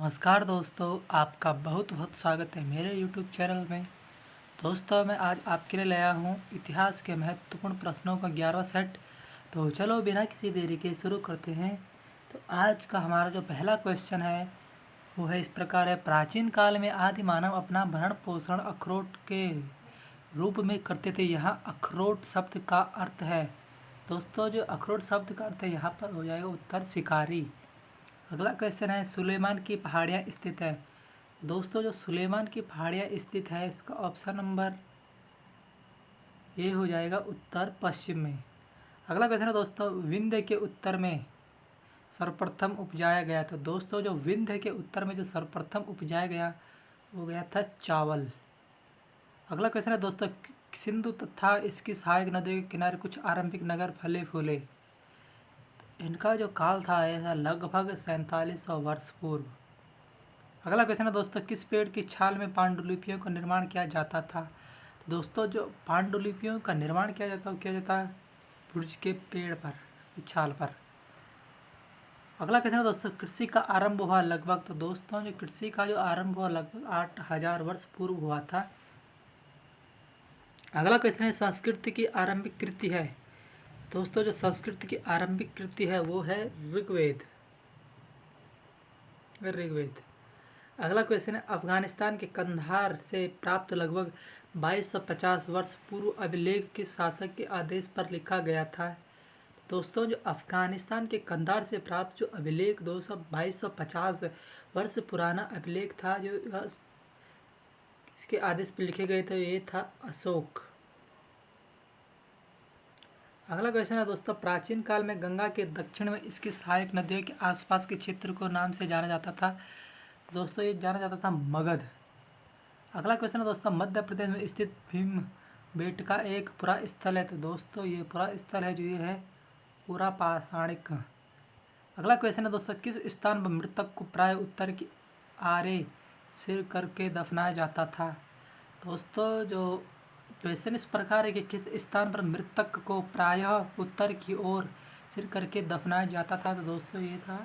नमस्कार दोस्तों, आपका बहुत बहुत स्वागत है मेरे YouTube चैनल में। दोस्तों, मैं आज आपके लिए लाया हूँ इतिहास के महत्वपूर्ण प्रश्नों का 11वां सेट। तो चलो बिना किसी देरी के शुरू करते हैं। तो आज का हमारा जो पहला क्वेश्चन है वो है इस प्रकार है। प्राचीन काल में आदि मानव अपना भरण पोषण अखरोट के रूप में करते थे। यहाँ अखरोट शब्द का अर्थ है, दोस्तों जो अखरोट शब्द का अर्थ है यहाँ पर हो जाएगा उत्तर शिकारी। अगला क्वेश्चन है, सुलेमान की पहाड़ियाँ स्थित है। दोस्तों जो सुलेमान की पहाड़ियाँ स्थित है इसका ऑप्शन नंबर ए हो जाएगा उत्तर पश्चिम में। अगला क्वेश्चन है दोस्तों, विंध्य के उत्तर में सर्वप्रथम उपजाया गया। तो दोस्तों जो विंध्य के उत्तर में जो सर्वप्रथम उपजाया गया वो गया था चावल। अगला क्वेश्चन है दोस्तों, सिंधु तथा इसकी सहायक नदियों के किनारे कुछ आरंभिक नगर फले फूले। इनका जो काल था ऐसा लगभग 4700 वर्ष पूर्व। अगला क्वेश्चन है दोस्तों, किस पेड़ की छाल में पांडुलिपियों का निर्माण किया जाता था। दोस्तों जो पांडुलिपियों का निर्माण किया जाता है वो किया जाता है बुर्ज के पेड़ पर, छाल पर। अगला क्वेश्चन है दोस्तों, कृषि का आरंभ हुआ लगभग। तो दोस्तों जो कृषि का जो आरंभ हुआ लगभग 8000 वर्ष पूर्व हुआ था। अगला क्वेश्चन है, संस्कृत की आरंभिक कृति है। दोस्तों जो संस्कृत की आरंभिक कृति है वो है ऋग्वेद। अगला क्वेश्चन है, अफगानिस्तान के कंधार से प्राप्त लगभग 2250 वर्ष पूर्व अभिलेख किस शासक के आदेश पर लिखा गया था। दोस्तों जो अफगानिस्तान के कंधार से प्राप्त जो अभिलेख 2250 वर्ष पुराना अभिलेख था जो इसके आदेश पर लिखे गए थे ये था अशोक। अगला क्वेश्चन है दोस्तों, प्राचीन काल में गंगा के दक्षिण में इसकी सहायक नदियों के आसपास के क्षेत्र को नाम से जाना जाता था। दोस्तों ये जाना जाता था मगध। अगला क्वेश्चन है दोस्तों, मध्य प्रदेश में स्थित भीम बेटका एक पुरा स्थल है। तो दोस्तों ये पुरा स्थल है जो ये है पूरा पाषाणिक। अगला क्वेश्चन है दोस्तों, किस स्थान पर मृतक को प्राय उत्तर की आरे सिर करके दफनाया जाता था। दोस्तों जो क्वेश्चन इस प्रकार है कि किस स्थान पर मृतक को प्रायः उत्तर की ओर सिर करके दफनाया जाता था। तो दोस्तों ये था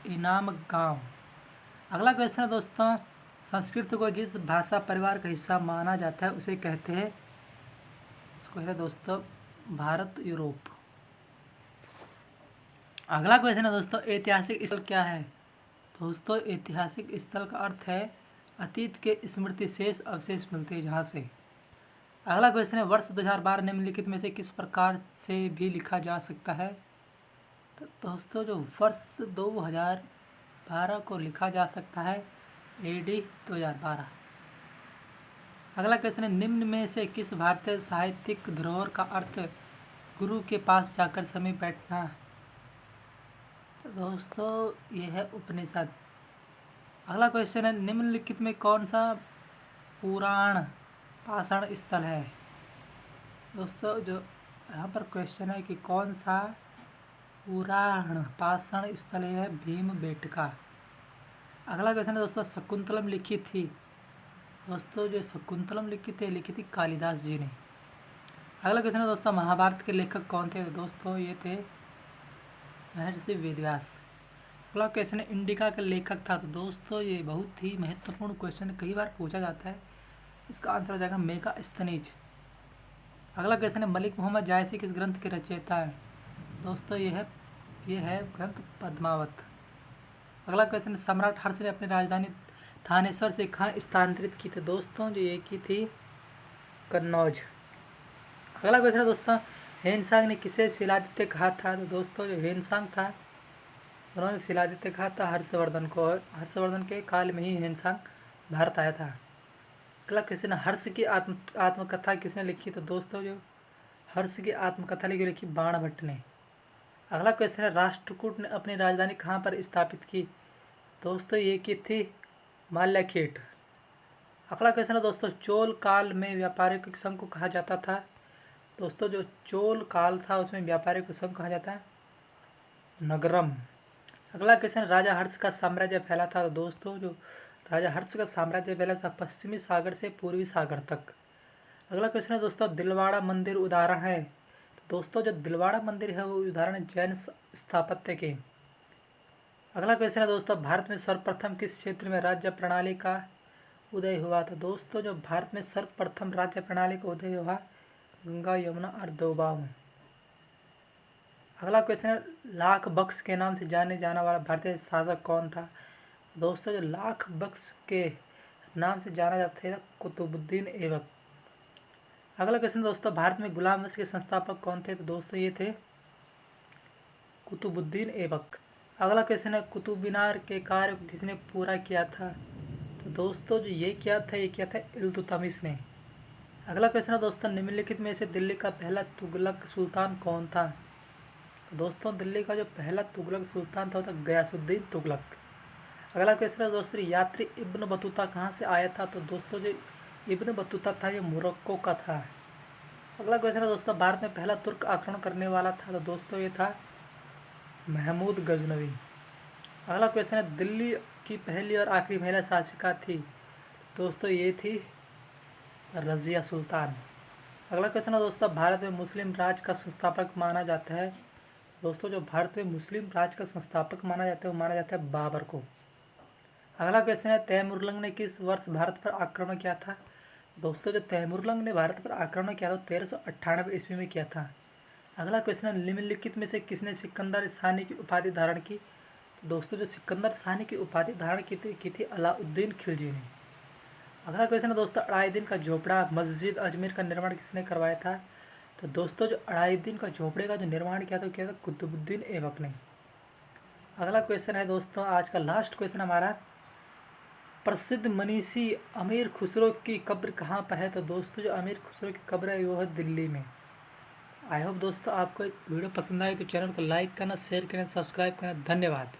इनाम गांव। अगला क्वेश्चन है दोस्तों, संस्कृत को जिस भाषा परिवार का हिस्सा माना जाता है उसे कहते हैं, इसको कहते हैं दोस्तों भारत यूरोप। अगला क्वेश्चन है दोस्तों, ऐतिहासिक स्थल क्या है। दोस्तों ऐतिहासिक स्थल का अर्थ है अतीत के स्मृति शेष अवशेष मिलते हैं जहाँ से। अगला क्वेश्चन है, वर्ष 2012 निम्नलिखित में से किस प्रकार से भी लिखा जा सकता है। तो दोस्तों जो वर्ष 2012 को लिखा जा सकता है AD 2012। अगला क्वेश्चन है, निम्न में से किस भारतीय साहित्यिक धरोहर का अर्थ गुरु के पास जाकर समीप बैठना। तो दोस्तों ये है उपनिषद। अगला क्वेश्चन है, निम्नलिखित में कौन सा पुराण पाषाण स्थल है। दोस्तों जो यहाँ पर क्वेश्चन है कि कौन सा पुराण पाषाण स्थल है भीम बेटका। अगला क्वेश्चन है दोस्तों, शकुंतलम लिखी थी। दोस्तों जो शकुंतलम लिखी थी कालिदास जी ने। अगला क्वेश्चन है दोस्तों, महाभारत के लेखक कौन थे। दोस्तों ये थे महर्षि वेदव्यास। अगला क्वेश्चन है, इंडिका का लेखक था। तो दोस्तों ये बहुत ही महत्वपूर्ण क्वेश्चन कई बार पूछा जाता है, इसका आंसर हो जाएगा मेगास्थनीज। अगला क्वेश्चन है, मलिक मोहम्मद जायसी किस ग्रंथ के रचयिता है। दोस्तों ये है ग्रंथ पद्मावत। अगला क्वेश्चन है, सम्राट हर्ष ने अपनी राजधानी थानेश्वर से कहाँ स्थानांतरित की थी। दोस्तों जो ये की थी कन्नौज। अगला क्वेश्चन है दोस्तों, हेनसांग ने किसे शिलादित्य कहा था। तो दोस्तों जो हेनसांग था उन्होंने शिलादित्य कहा था हर्षवर्धन को, और हर्षवर्धन के काल में ही हेनसांग भारत आया था। अगला क्वेश्चन है, हर्ष की आत्मकथा किसने लिखी। तो दोस्तों जो हर्ष की आत्मकथा लिखी बाणभट्ट ने। अगला क्वेश्चन है, राष्ट्रकूट ने अपनी राजधानी कहाँ पर स्थापित की। दोस्तों ये की थी माल्याखेट। अगला क्वेश्चन है दोस्तों, चोल काल में व्यापारिक संघ को कहा जाता था। दोस्तों जो चोल काल था उसमें व्यापारिक संघ कहा जाता है नगरम। अगला क्वेश्चन, राजा हर्ष का साम्राज्य फैला था। तो दोस्तों जो राजा हर्ष का साम्राज्य फैला था पश्चिमी सागर से पूर्वी सागर तक। अगला क्वेश्चन है दोस्तों, दिलवाड़ा मंदिर उदाहरण है। तो दोस्तों जो दिलवाड़ा मंदिर है वो उदाहरण जैन स्थापत्य के। अगला क्वेश्चन है दोस्तों, भारत में सर्वप्रथम किस क्षेत्र में राज्य प्रणाली का उदय हुआ? तो दोस्तों जो भारत में सर्वप्रथम राज्य प्रणाली का उदय हुआ गंगा यमुना और दोआब में। अगला क्वेश्चन है, लाख बख्श के नाम से जाने जाने वाला भारतीय शासक कौन था? दोस्तों जो लाख बख्श के नाम से जाना जाता है कुतुबुद्दीन ऐबक। अगला क्वेश्चन दोस्तों, भारत में गुलाम वंश के संस्थापक कौन थे? तो दोस्तों ये थे कुतुबुद्दीन ऐबक। अगला क्वेश्चन है, कुतुब मीनार के कार्य को किसने पूरा किया था? तो दोस्तों जो ये किया था इल्तुतमिश ने। अगला क्वेश्चन है दोस्तों, निम्नलिखित में से दिल्ली का पहला तुगलक सुल्तान कौन था? तो दोस्तों दिल्ली का जो पहला तुगलक सुल्तान था वो था गयासुद्दीन तुगलक। अगला क्वेश्चन है दोस्तों, यात्री इब्न बतूता कहाँ से आया था? तो दोस्तों जो इब्न बतूता था ये मोरक्को का था। अगला क्वेश्चन है दोस्तों, भारत में पहला तुर्क आक्रमण करने वाला था? तो दोस्तों ये था महमूद गजनवी। अगला क्वेश्चन है, दिल्ली की पहली और आखिरी महिला शासिका थी? दोस्तों ये थी रज़िया सुल्तान। अगला क्वेश्चन है दोस्तों, भारत में मुस्लिम राज का संस्थापक माना जाता है? दोस्तों जो भारत में मुस्लिम राज का संस्थापक माना जाता है वो माना जाता है बाबर को। अगला क्वेश्चन है, तैमुरलंग ने किस वर्ष भारत पर आक्रमण किया था? दोस्तों जो तैमुरलंग ने भारत पर आक्रमण किया था 1398 ईस्वी में किया था। अगला क्वेश्चन है, निम्नलिखित में से किसने सिकंदर सानी की उपाधि धारण की? तो दोस्तों जो सिकंदर सानी की उपाधि धारण की थी अलाउद्दीन खिलजी ने। अगला क्वेश्चन है दोस्तों, अढ़ाई दिन का झोपड़ा मस्जिद अजमेर का निर्माण किसने करवाया था? तो दोस्तों जो अढ़ाई दिन का झोपड़े का जो निर्माण किया था कुतुबुद्दीन ऐबक ने। अगला क्वेश्चन है दोस्तों, आज का लास्ट क्वेश्चन हमारा, प्रसिद्ध मनीषी अमीर खुसरो की कब्र कहाँ पर है? तो दोस्तों जो अमीर खुसरो की कब्र है वो है दिल्ली में। आई होप दोस्तों आपको वीडियो पसंद आए तो चैनल को लाइक करना, शेयर करना, सब्सक्राइब करना। धन्यवाद।